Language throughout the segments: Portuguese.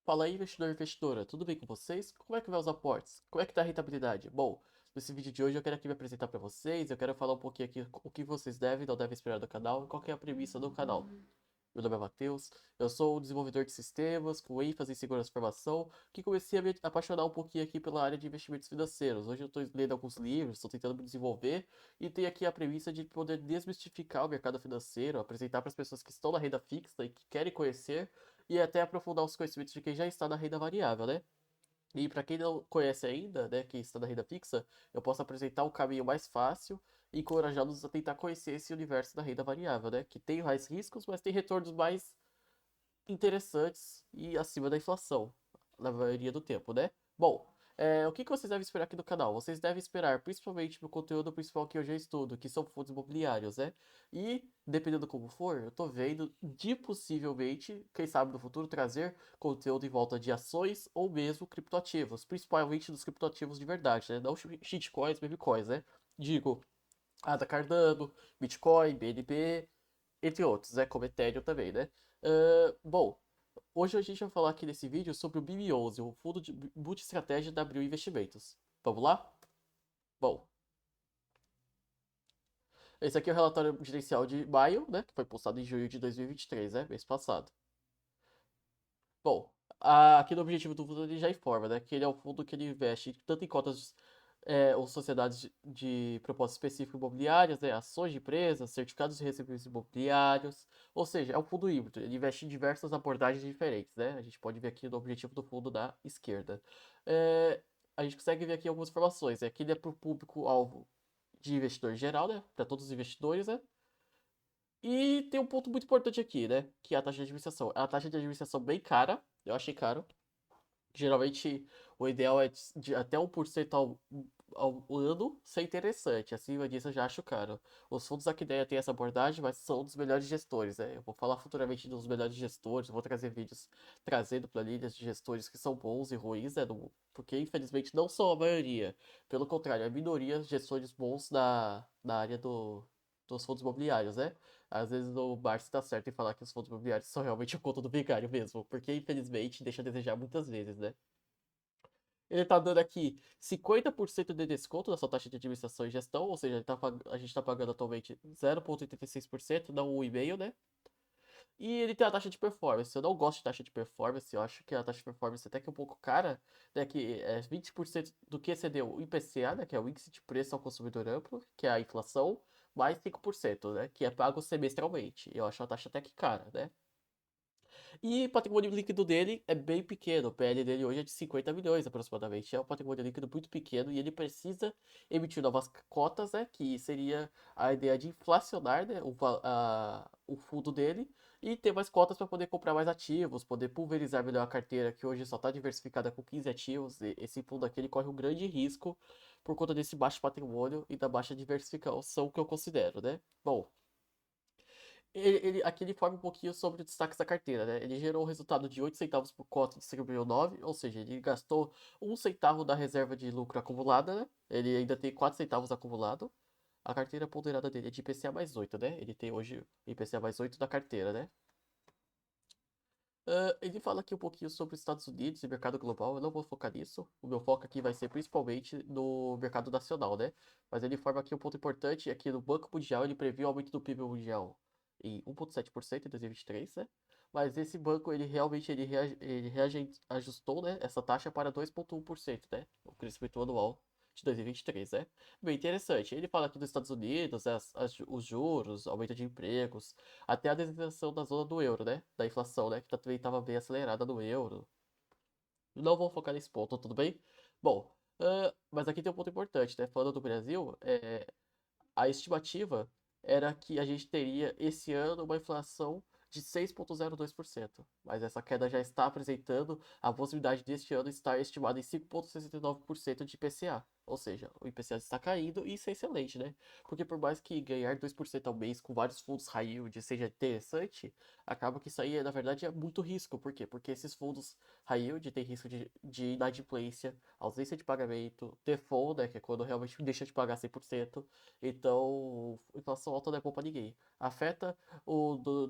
Fala aí, investidor e investidora, tudo bem com vocês? Como é que vai os aportes? Como é que tá a rentabilidade? Bom, nesse vídeo de hoje eu quero aqui me apresentar para vocês, eu quero falar um pouquinho aqui o que vocês devem e não devem esperar do canal e qual que é a premissa do canal. Meu nome é Matheus, eu sou um desenvolvedor de sistemas com ênfase em segurança e informação, que comecei a me apaixonar um pouquinho aqui pela área de investimentos financeiros. Hoje eu estou lendo alguns livros, estou tentando me desenvolver e tenho aqui a premissa de poder desmistificar o mercado financeiro, apresentar para as pessoas que estão na renda fixa e que querem conhecer e até aprofundar os conhecimentos de quem já está na renda variável, né? E para quem não conhece ainda, né, quem está na renda fixa, eu posso apresentar um caminho mais fácil e encorajá-los a tentar conhecer esse universo da renda variável, né, que tem mais riscos, mas tem retornos mais interessantes e acima da inflação, na maioria do tempo, né? Bom, o que vocês devem esperar aqui no canal? Vocês devem esperar principalmente no conteúdo principal que eu já estudo, que são fundos imobiliários, né? E, dependendo como for, eu tô vendo de possivelmente, quem sabe no futuro, trazer conteúdo em volta de ações ou mesmo criptoativos, principalmente dos criptoativos de verdade, né? Não shitcoins, memecoins, né? Digo, ADA Cardano, Bitcoin, BNB, entre outros, né? Como Ethereum também, né? Bom, hoje a gente vai falar aqui nesse vídeo sobre o BB11, o Fundo de Multiestratégia da Abril Investimentos. Vamos lá? Bom, esse aqui é o relatório gerencial de maio, né? Que foi postado em junho de 2023, né? Mês passado. Bom, aqui no objetivo do fundo ele já informa, né? Que ele é um fundo que ele investe tanto em cotas ou sociedades de propósito específico imobiliárias, né? Ações de empresas, certificados de recebíveis imobiliários. Ou seja, é um fundo híbrido. Ele investe em diversas abordagens diferentes, né? A gente pode ver aqui no objetivo do fundo da esquerda. É, a gente consegue ver aqui algumas informações. Né? Que ele é para o público-alvo de investidor geral, né? Para todos os investidores, né? E tem um ponto muito importante aqui, né? Que é a taxa de administração. É uma taxa de administração bem cara. Eu achei caro. Geralmente, o ideal é de até 1% ao ano ser interessante. Acima disso, eu já acho caro. Os fundos aqui ideia têm essa abordagem, mas são dos melhores gestores, né? Eu vou falar futuramente dos melhores gestores. Eu vou trazer vídeos trazendo planilhas de gestores que são bons e ruins, né? Porque, infelizmente, não são a maioria. Pelo contrário, a minoria gestores bons na área dos fundos imobiliários, né? Às vezes o Barça tá certo em falar que os fundos imobiliários são realmente a conta do vigário mesmo, porque infelizmente deixa a desejar muitas vezes, né? Ele tá dando aqui 50% de desconto na sua taxa de administração e gestão, ou seja, a gente tá pagando atualmente 0,86%, não 1,5%, né? E ele tem a taxa de performance. Eu não gosto de taxa de performance, eu acho que a taxa de performance é até que é um pouco cara, né? Que é 20% do que excedeu o IPCA, né? Que é o Índice de Preço ao Consumidor Amplo, que é a inflação, mais 5%, né? Que é pago semestralmente. Eu acho a taxa até que cara, né? E o patrimônio líquido dele é bem pequeno. O PL dele hoje é de 50 milhões aproximadamente. É um patrimônio líquido muito pequeno e ele precisa emitir novas cotas, né? Que seria a ideia de inflacionar, né? O fundo dele e ter mais cotas para poder comprar mais ativos, poder pulverizar melhor a carteira, que hoje só está diversificada com 15 ativos. E esse fundo aqui ele corre um grande risco por conta desse baixo patrimônio e da baixa diversificação que eu considero, né? Bom. Aqui ele informa um pouquinho sobre os destaques da carteira, né? Ele gerou um resultado de 8 centavos por cota e distribuiu 9, ou seja, ele gastou 1 centavo da reserva de lucro acumulada, né? Ele ainda tem 4 centavos acumulado. A carteira ponderada dele é de IPCA mais 8, né? Ele tem hoje IPCA mais 8 da carteira, né? Ele fala aqui um pouquinho sobre os Estados Unidos e mercado global. Eu não vou focar nisso. O meu foco aqui vai ser principalmente no mercado nacional, né? Mas ele informa aqui um ponto importante, é que no Banco Mundial ele previu o aumento do PIB mundial em 1,7% em 2023, né? Mas esse banco, ele realmente ele reajustou, né, essa taxa para 2,1%, né? O crescimento anual de 2023, né? Bem interessante. Ele fala aqui dos Estados Unidos, os juros, aumento de empregos, até a desinflação da zona do euro, né? Da inflação, né? Que também estava bem acelerada no euro. Não vou focar nesse ponto, tudo bem? Bom, mas aqui tem um ponto importante, né? Falando do Brasil, a estimativa era que a gente teria esse ano uma inflação de 6,02%. Mas essa queda já está apresentando a possibilidade deste ano estar estimada em 5,69% de IPCA. Ou seja, o IPCA está caindo e isso é excelente, né? Porque por mais que ganhar 2% ao mês com vários fundos high yield seja interessante, acaba que isso aí, na verdade, é muito risco. Por quê? Porque esses fundos high yield têm risco de inadimplência, ausência de pagamento, default, né? Que é quando realmente deixa de pagar 100%. Então, inflação alta não é bom para ninguém. Afeta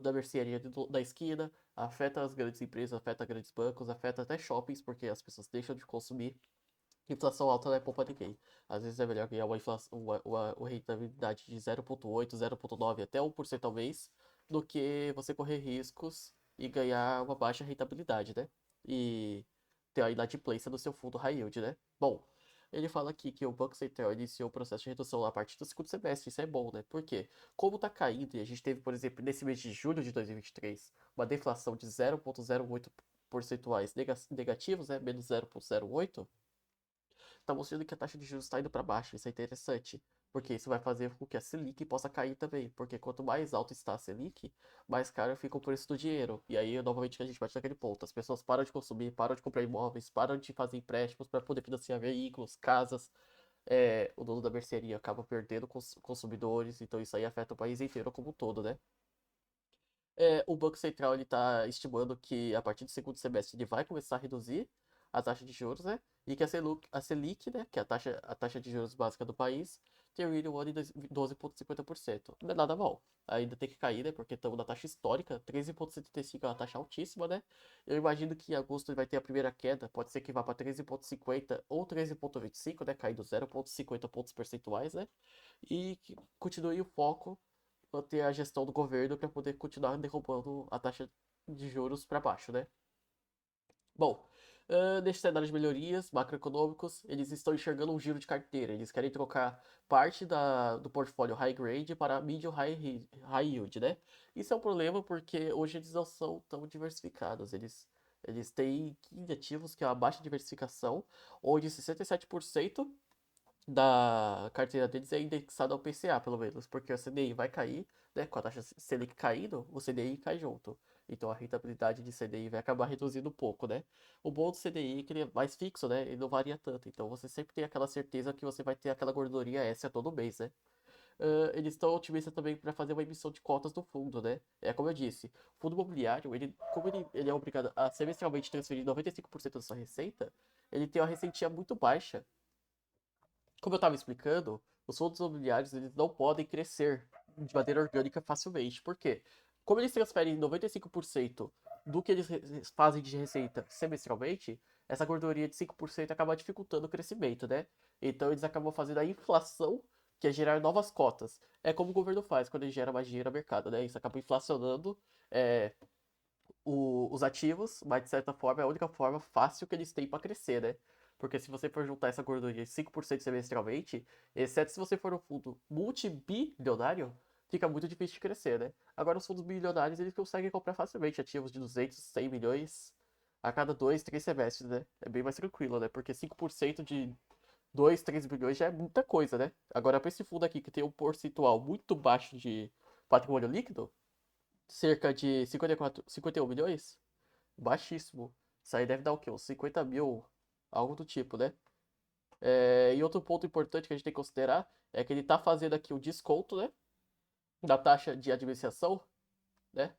da mercearia da esquina, afeta as grandes empresas, afeta grandes bancos, afeta até shoppings, porque as pessoas deixam de consumir. Inflação alta não é bom pra ninguém. Às vezes é melhor ganhar uma rentabilidade de 0,8, 0,9 até 1% ao mês do que você correr riscos e ganhar uma baixa rentabilidade, né? E ter a inadimplência do seu fundo high yield, né? Bom, ele fala aqui que o Banco Central iniciou o processo de redução a partir do segundo semestre. Isso é bom, né? Por quê? Como tá caindo e a gente teve, por exemplo, nesse mês de julho de 2023, uma deflação de 0,08 percentuais negativos, né? Menos 0,08, está mostrando que a taxa de juros está indo para baixo. Isso é interessante, porque isso vai fazer com que a Selic possa cair também. Porque quanto mais alto está a Selic, mais caro fica o preço do dinheiro. E aí, novamente, a gente bate naquele ponto. As pessoas param de consumir, param de comprar imóveis, param de fazer empréstimos para poder financiar veículos, casas. O dono da mercearia acaba perdendo consumidores, então isso aí afeta o país inteiro como um todo, né? O Banco Central ele está estimando que a partir do segundo semestre ele vai começar a reduzir a taxa de juros, né? E que a Selic, né, que é a taxa de juros básica do país, termine o ano em 12,50%. Não é nada mal. Ainda tem que cair, né? Porque estamos na taxa histórica, 13,75 é uma taxa altíssima, né? Eu imagino que em agosto ele vai ter a primeira queda, pode ser que vá para 13,50 ou 13,25, né? Caindo 0,50 pontos percentuais, né? E que continue o foco manter a gestão do governo para poder continuar derrubando a taxa de juros para baixo, né? Bom, nesse cenário de melhorias macroeconômicos, eles estão enxergando um giro de carteira. Eles querem trocar parte do portfólio high grade para medium high yield, né? Isso é um problema porque hoje eles não são tão diversificados. Eles têm 15 ativos, que é uma baixa diversificação, onde 67% da carteira deles é indexada ao PCA, pelo menos, porque o CDI vai cair, né? Com a taxa Selic caindo, o CDI cai junto. Então a rentabilidade de CDI vai acabar reduzindo um pouco, né? O bom do CDI é que ele é mais fixo, né? Ele não varia tanto. Então você sempre tem aquela certeza que você vai ter aquela gordurinha extra todo mês, né? Eles estão otimistas também para fazer uma emissão de cotas do fundo, né? É como eu disse, o fundo imobiliário, como ele é obrigado a semestralmente transferir 95% da sua receita, ele tem uma receitinha muito baixa. Como eu estava explicando, os fundos imobiliários eles não podem crescer de maneira orgânica facilmente. Por quê? Como eles transferem 95% do que eles fazem de receita semestralmente, essa gordurinha de 5% acaba dificultando o crescimento, né? Então eles acabam fazendo a inflação, que é gerar novas cotas. É como o governo faz quando ele gera mais dinheiro no mercado, né? Isso acaba inflacionando é, os ativos, mas de certa forma é a única forma fácil que eles têm para crescer, né? Porque se você for juntar essa gordurinha de 5% semestralmente, exceto se você for um fundo multibilionário, fica muito difícil de crescer, né? Agora os fundos bilionários, eles conseguem comprar facilmente ativos de 200, 100 milhões a cada 2, 3 semestres, né? É bem mais tranquilo, né? Porque 5% de 2, 3 bilhões já é muita coisa, né? Agora, para esse fundo aqui que tem um percentual muito baixo de patrimônio líquido, cerca de 51 milhões? Baixíssimo. Isso aí deve dar o quê? Uns 50 mil, algo do tipo, né? E outro ponto importante que a gente tem que considerar é que ele está fazendo aqui o desconto, né? Da taxa de administração, né?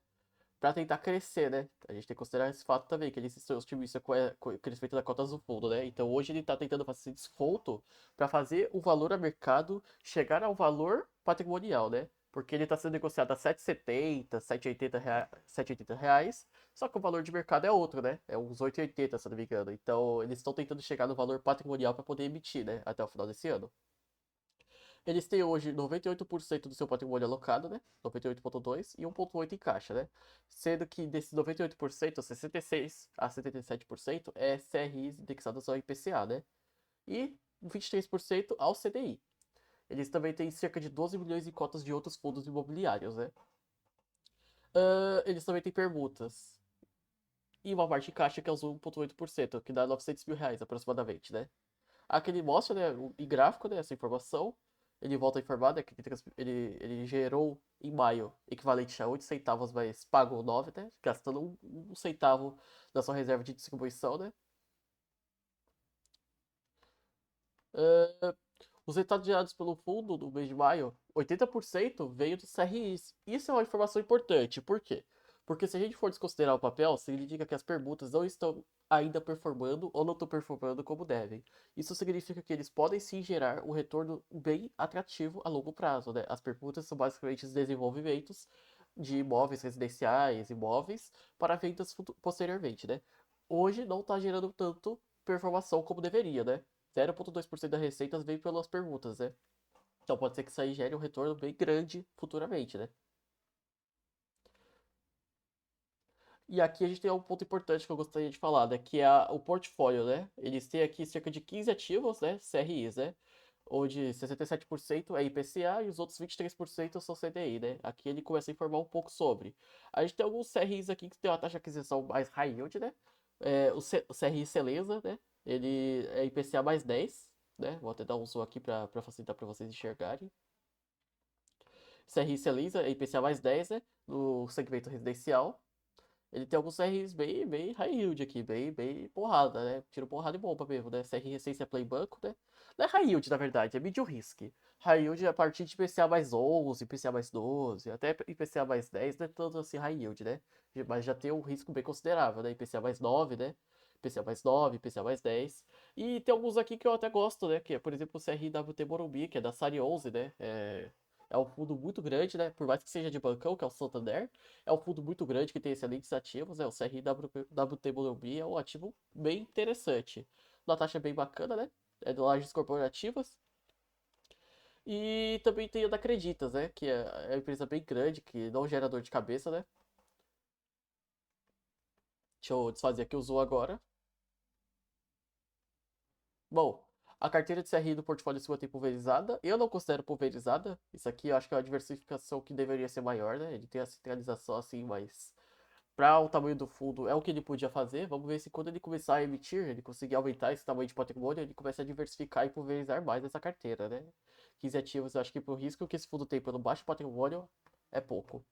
Para tentar crescer, né? A gente tem que considerar esse fato também, que ele se otimista com o crescimento da cotas do fundo, né? Então hoje ele está tentando fazer esse desconto para fazer o valor a mercado chegar ao valor patrimonial, né? Porque ele está sendo negociado a 7,70, 7,80 reais, só que o valor de mercado é outro, né? É uns 8,80, se não me engano. Então eles estão tentando chegar no valor patrimonial para poder emitir, né? Até o final desse ano. Eles têm hoje 98% do seu patrimônio alocado, né? 98,2% e 1,8% em caixa, né? Sendo que desses 98%, 66 a 77% é CRIs indexados ao IPCA, né? E 23% ao CDI. Eles também têm cerca de 12 milhões em cotas de outros fundos imobiliários, né? Eles também têm permutas. E uma parte em caixa que é os 1,8%, que dá 900 mil reais aproximadamente, né? Aqui ele mostra, né, em gráfico, né, essa informação. Ele volta a informar, né, que ele gerou em maio equivalente a 8 centavos, mas pagou 9, né, gastando um centavo da sua reserva de distribuição, né. Ah, os resultados gerados pelo fundo no mês de maio, 80% veio dos CRIs. Isso é uma informação importante. Por quê? Porque se a gente for desconsiderar o papel, significa que as permutas não estão ainda performando ou não estão performando como devem. Isso significa que eles podem sim gerar um retorno bem atrativo a longo prazo, né? As permutas são basicamente os desenvolvimentos de imóveis residenciais, imóveis, para vendas posteriormente, né? Hoje não está gerando tanto performação como deveria, né? 0,2% das receitas vem pelas permutas, né? Então pode ser que isso aí gere um retorno bem grande futuramente, né? E aqui a gente tem um ponto importante que eu gostaria de falar, né? Que é o portfólio, né? Eles têm aqui cerca de 15 ativos, né? CRIs, né? Onde 67% é IPCA e os outros 23% são CDI, né? Aqui ele começa a informar um pouco sobre. A gente tem alguns CRIs aqui que tem uma taxa de aquisição mais high yield, né? O CRI Celeza, né? Ele é IPCA mais 10, né? Vou até dar um zoom aqui para facilitar para vocês enxergarem. CRI Celeza é IPCA mais 10, né? No segmento residencial. Ele tem alguns CRs bem high yield aqui, bem porrada, né? Tiro porrada e bomba mesmo, né? CR Essência Play Banco, né? Não é high yield, na verdade, é medium risk. High yield é a partir de IPCA mais 11, IPCA mais 12, até IPCA mais 10, não é tanto assim high yield, né? Mas já tem um risco bem considerável, né? IPCA mais 9, né? IPCA mais 9, IPCA mais 10. E tem alguns aqui que eu até gosto, né? Que é, por exemplo, o CRWT Morumbi, que é da série 11, né? É um fundo muito grande, né? Por mais que seja de bancão, que é o Santander, é um fundo muito grande que tem excelentes ativos, né? O CRWT Morumbi é um ativo bem interessante. Uma taxa bem bacana, né? É de lajes corporativas. E também tem a da Creditas, né? Que é uma empresa bem grande, que não gera dor de cabeça, né? Deixa eu desfazer aqui o zoom agora. Bom, a carteira de CRI do portfólio sua tem pulverizada. Eu não considero pulverizada. Isso aqui eu acho que é uma diversificação que deveria ser maior, né? Ele tem a centralização assim, mas para o tamanho do fundo é o que ele podia fazer. Vamos ver se quando ele começar a emitir, ele conseguir aumentar esse tamanho de patrimônio, ele começa a diversificar e pulverizar mais essa carteira, né? 15 ativos, eu acho que pro risco que esse fundo tem pelo baixo patrimônio é pouco.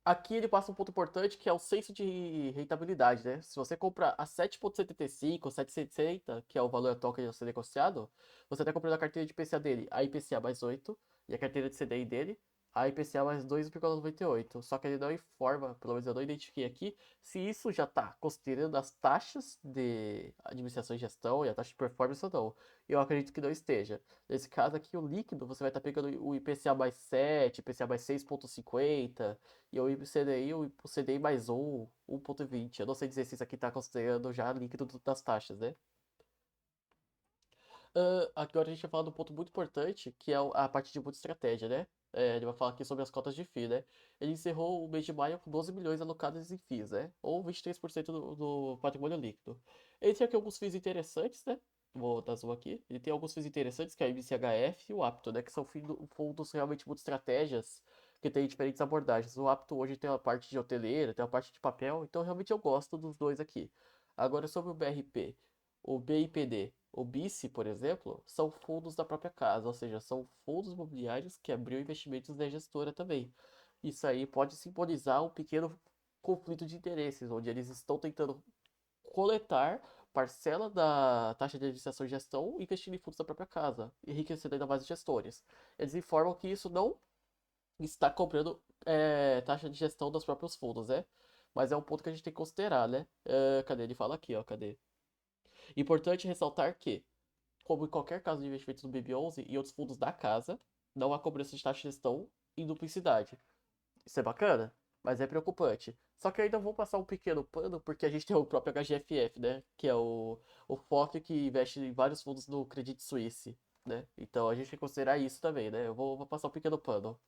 Aqui ele passa um ponto importante que é o senso de rentabilidade, né? Se você compra a 7,75, 7,60, que é o valor atual que ele vai ser negociado, você está comprando a carteira de IPCA dele, a IPCA mais 8, e a carteira de CDI dele, a IPCA mais 2,98. Só que ele não informa, pelo menos eu não identifiquei aqui, se isso já está considerando as taxas de administração e gestão e a taxa de performance ou não. Eu acredito que não esteja. Nesse caso aqui, o líquido, você vai estar pegando o IPCA mais 7, IPCA mais 6,50, e o CDI, o CDI mais 1,20. Eu não sei dizer se isso aqui está considerando já líquido das taxas, né? Agora a gente vai falar de um ponto muito importante, que é a parte de muita estratégia, né? Ele vai falar aqui sobre as cotas de FII, né? Ele encerrou o mês de maio com 12 milhões alocados em FIIs, né? Ou 23% do patrimônio líquido. Ele tem aqui alguns FIIs interessantes, né? Vou dar zoom aqui. Ele tem alguns FIIs interessantes, que é o MCHF e o Apto, né? Que são fundos realmente muito estratégias, que tem diferentes abordagens. O Apto hoje tem uma parte de hoteleira, tem uma parte de papel, então realmente eu gosto dos dois aqui. Agora sobre o BRP. O BIPD, o BICE, por exemplo, são fundos da própria casa, ou seja, são fundos imobiliários que abriu investimentos da gestora também. Isso aí pode simbolizar um pequeno conflito de interesses, onde eles estão tentando coletar parcela da taxa de administração e gestão investindo em fundos da própria casa, enriquecendo ainda mais os gestores. Eles informam que isso não está cobrando taxa de gestão dos próprios fundos, né? Mas é um ponto que a gente tem que considerar, né? Cadê? Ele fala aqui, ó, cadê? Importante ressaltar que, como em qualquer caso de investimentos no BB11 e outros fundos da casa, não há cobrança de taxa de gestão em duplicidade. Isso é bacana, mas é preocupante. Só que eu ainda vou passar um pequeno pano, porque a gente tem o próprio HGFF, né? Que é o FOF que investe em vários fundos no Credit Suisse, né? Então a gente tem que considerar isso também, né? Eu vou passar um pequeno pano.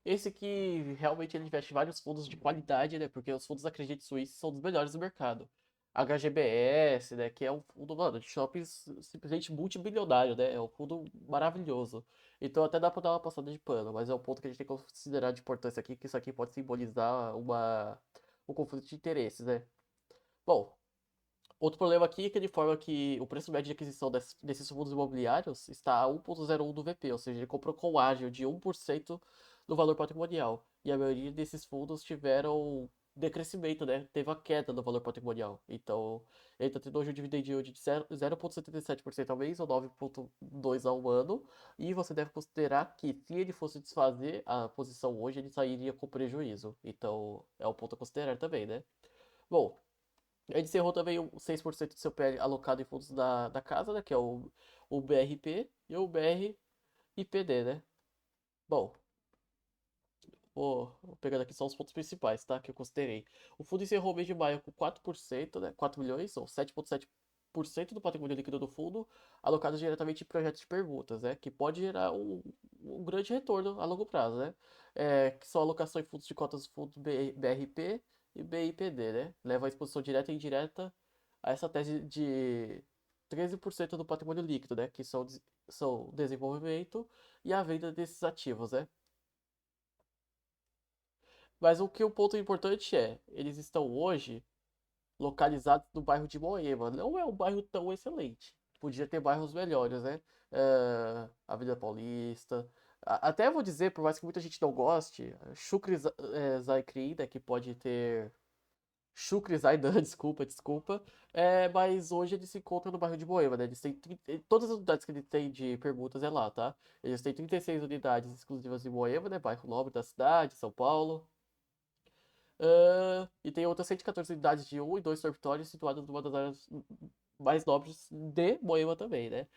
Esse que realmente ele investe em vários fundos de qualidade, né? Porque os fundos da Credit Suisse são dos melhores do mercado. HGBS, né? Que é um fundo, mano, de shoppings simplesmente multibilionário, né? É um fundo maravilhoso. Então até dá pra dar uma passada de pano, mas é um ponto que a gente tem que considerar de importância aqui, que isso aqui pode simbolizar um conflito de interesses, né? Bom, outro problema aqui é que ele informa que o preço médio de aquisição desses fundos imobiliários está a 1,01 do VP, ou seja, ele comprou com ágio de 1% do valor patrimonial. E a maioria desses fundos tiveram decrescimento, né? Teve a queda no valor patrimonial. Então, ele tá tendo hoje um dividend yield de 0,77% ao mês ou 9,2% ao ano. E você deve considerar que se ele fosse desfazer a posição hoje, ele sairia com prejuízo. Então, é um ponto a considerar também, né? Bom, ele encerrou também o 6% do seu PL alocado em fundos da casa, né? Que é o BRP e o BRIPD, né? Bom, vou pegando aqui só os pontos principais, tá? Que eu considerei. O fundo encerrou o mês de maio com 4%, né? 4 milhões, ou 7,7% do patrimônio líquido do fundo alocado diretamente em projetos de permutas, né? Que pode gerar um grande retorno a longo prazo, né? Que são alocação em fundos de cotas do fundo BRP e BIPD, né? Leva a exposição direta e indireta a essa tese de 13% do patrimônio líquido, né? Que são desenvolvimento e a venda desses ativos, né? Mas o ponto importante é, eles estão hoje localizados no bairro de Moema. Não é um bairro tão excelente. Podia ter bairros melhores, né? Avenida Paulista. Até vou dizer, por mais que muita gente não goste, Shukri Zaikri, né, que pode ter. Shukri Zaidan, desculpa. Mas hoje eles se encontram no bairro de Moema, né? Eles têm todas as unidades que eles têm de permutas é lá, tá? Eles têm 36 unidades exclusivas em Moema, né? Bairro nobre da cidade, São Paulo. E tem outras 114 unidades de 1 e 2 dormitórios situadas numa das áreas mais nobres de Moema também, né?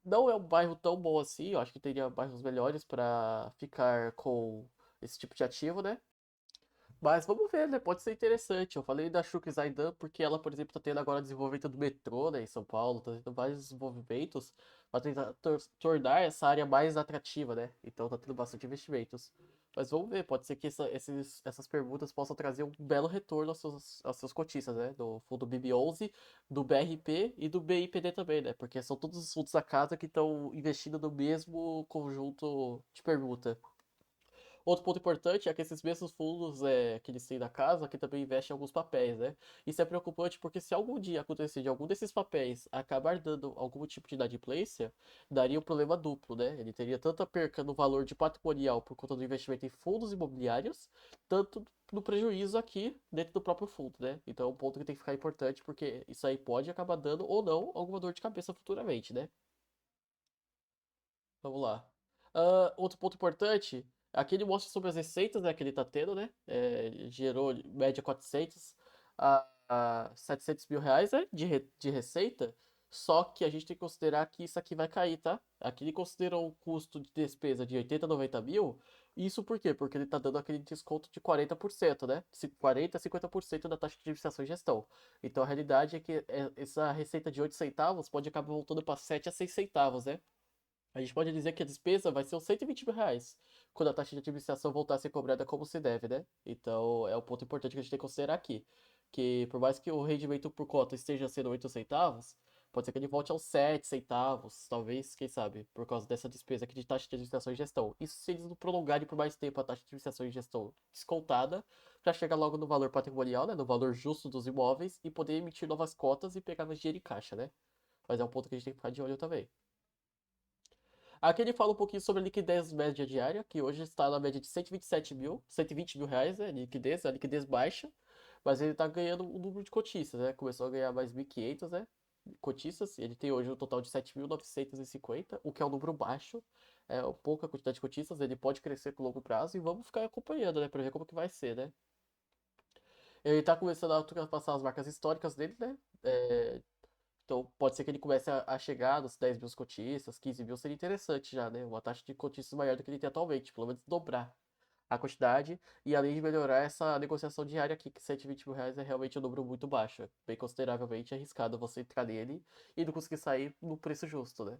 Não é um bairro tão bom assim, eu acho que teria bairros melhores para ficar com esse tipo de ativo, né? Mas vamos ver, né? Pode ser interessante. Eu falei da Shuk Zaidan porque ela, por exemplo, está tendo agora desenvolvimento do metrô, né, em São Paulo, está tendo vários desenvolvimentos para tentar tornar essa área mais atrativa, né? Então está tendo bastante investimentos. Mas vamos ver, pode ser que essas perguntas possam trazer um belo retorno aos seus cotistas, né? Do fundo BB11, do BRP e do BIPD também, né? Porque são todos os fundos da casa que estão investindo no mesmo conjunto de permuta. Outro ponto importante é que esses mesmos fundos que eles têm na casa, que também investem em alguns papéis, né? Isso é preocupante porque se algum dia acontecer de algum desses papéis acabar dando algum tipo de inadimplência, daria um problema duplo, né? Ele teria tanta perca no valor de patrimonial por conta do investimento em fundos imobiliários, tanto no prejuízo aqui dentro do próprio fundo, né? Então é um ponto que tem que ficar importante porque isso aí pode acabar dando ou não alguma dor de cabeça futuramente, né? Vamos lá. Outro ponto importante, aqui ele mostra sobre as receitas, né, que ele tá tendo, né? Gerou média 400 a 700 mil reais, né, de receita. Só que a gente tem que considerar que isso aqui vai cair, tá? Aqui ele considerou um custo de despesa de 80 a 90 mil. Isso por quê? Porque ele tá dando aquele desconto de 40%, né? 40 a 50% da taxa de administração e gestão. Então a realidade é que essa receita de 8 centavos pode acabar voltando para 7 a 6 centavos, né? A gente pode dizer que a despesa vai ser uns 120 mil reais, quando a taxa de administração voltar a ser cobrada como se deve, né? Então é um ponto importante que a gente tem que considerar aqui. Que por mais que o rendimento por cota esteja sendo 8 centavos, pode ser que ele volte aos 7 centavos, talvez, quem sabe, por causa dessa despesa aqui de taxa de administração e gestão. Isso se eles não prolongarem por mais tempo a taxa de administração e gestão descontada, para chegar logo no valor patrimonial, né? No valor justo dos imóveis e poder emitir novas cotas e pegar mais dinheiro em caixa, né? Mas é um ponto que a gente tem que ficar de olho também. Aqui ele fala um pouquinho sobre a liquidez média diária, que hoje está na média de 127 mil, 120 mil reais, né? Liquidez, a liquidez baixa, mas ele está ganhando um número de cotistas, né? Começou a ganhar mais 1.500, né? Cotistas, ele tem hoje um total de 7.950, o que é um número baixo, é pouca quantidade de cotistas, ele pode crescer com longo prazo e vamos ficar acompanhando, né? Para ver como que vai ser, né? Ele está começando a ultrapassar as marcas históricas dele, né? Então pode ser que ele comece a chegar nos 10 mil cotistas, 15 mil seria interessante já, né? Uma taxa de cotistas maior do que ele tem atualmente, pelo menos dobrar a quantidade, e além de melhorar essa negociação diária aqui, que 120 mil reais é realmente um número muito baixo, é bem consideravelmente arriscado você entrar nele e não conseguir sair no preço justo, né?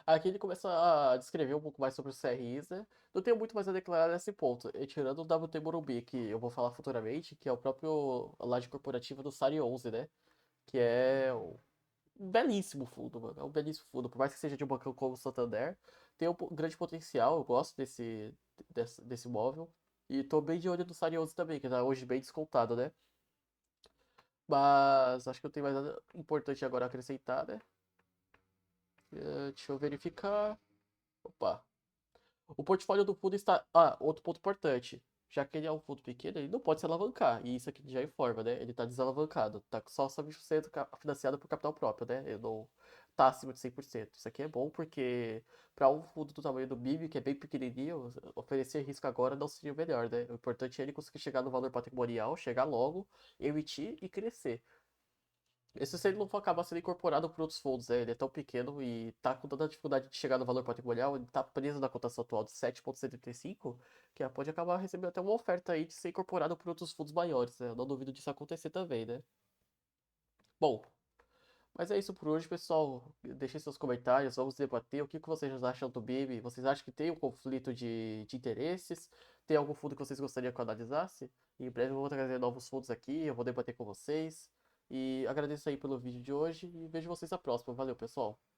Aqui ele começa a descrever um pouco mais sobre os CRIs, né? Não tenho muito mais a declarar nesse ponto, tirando o WT Morumbi, que eu vou falar futuramente, que é o próprio laje corporativa do SARI 11, né? Que é um belíssimo fundo, mano. É um belíssimo fundo. Por mais que seja de um banco como o Santander, tem um grande potencial. Eu gosto desse imóvel. E tô bem de olho no Sarioso também, que tá hoje bem descontado, né? Mas acho que eu tenho mais nada importante agora a acrescentar, né? Deixa eu verificar. Opa. O portfólio do fundo está. Ah, outro ponto importante. já que ele é um fundo pequeno, ele não pode se alavancar. E isso aqui já informa, né? Ele tá desalavancado. Tá só 100% financiado por capital próprio, né? Ele não tá acima de 100%. Isso aqui é bom porque para um fundo do tamanho do BIB, que é bem pequenininho, oferecer risco agora não seria o melhor, né? O importante é ele conseguir chegar no valor patrimonial, chegar logo, emitir e crescer. Esse se ele não for acabar sendo incorporado por outros fundos, né? Ele é tão pequeno e tá com tanta dificuldade de chegar no valor patrimonial, ele tá preso na cotação atual de 7,75, que pode acabar recebendo até uma oferta aí de ser incorporado por outros fundos maiores, né? Eu não duvido disso acontecer também, né? Bom, mas é isso por hoje, pessoal. Deixem seus comentários, vamos debater o que vocês acham do BIB. Vocês acham que tem um conflito de interesses? Tem algum fundo que vocês gostariam que eu analisasse? Em breve eu vou trazer novos fundos aqui, eu vou debater com vocês. E agradeço aí pelo vídeo de hoje e vejo vocês na próxima. Valeu, pessoal!